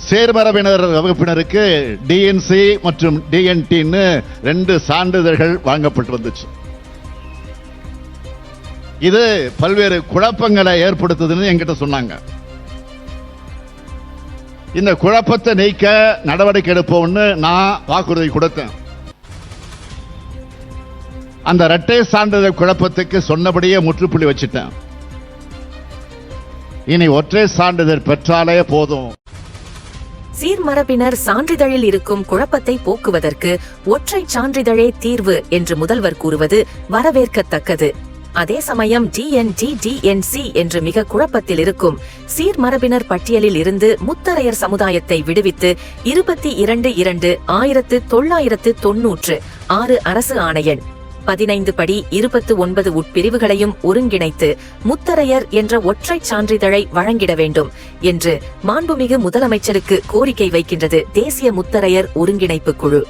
சேர்மரபினர் வகுப்பினருக்கு DNC மற்றும் டிஎன்டின்னு 2 சான்றிதழ்கள் வழங்கப்பட்டு வந்துச்சு. இது பல்வேறு குழப்பங்களை ஏற்படுத்துதுன்னு என்கிட்ட சொன்னாங்க. இந்த குழப்பத்தை நீக்க நடவடிக்கை எடுப்போம்னு நான் வாக்குறுதி கொடுத்தேன். அந்த இரட்டை சான்றிதழ் குழப்பத்துக்கு சொன்னபடியே முற்றுப்புள்ளி வச்சிட்டேன். இனி ஒற்றை சான்றிதழ் பெற்றாலே போதும். சீர்மரபினர் சான்றிதழில் இருக்கும் குழப்பத்தை போக்குவதற்கு ஒற்றை சான்றிதழே தீர்வு என்று முதல்வர் கூறுவது வரவேற்கத்தக்கது. அதே சமயம் டிஎன்டி டிஎன்சி என்று மிக குழப்பத்தில் இருக்கும் சீர்மரபினர் பட்டியலில் இருந்து முத்தரையர் சமுதாயத்தை விடுவித்து 22/2/1996 அரசு ஆணையன் 15 படி 29 உட்பிரிவுகளையும் ஒருங்கிணைத்து முத்தரையர் என்ற ஒற்றை சான்றிதழை வழங்கிட வேண்டும் என்று மாண்புமிகு முதலமைச்சருக்கு கோரிக்கை வைக்கின்றது தேசிய முத்தரையர் ஒருங்கிணைப்பு குழு.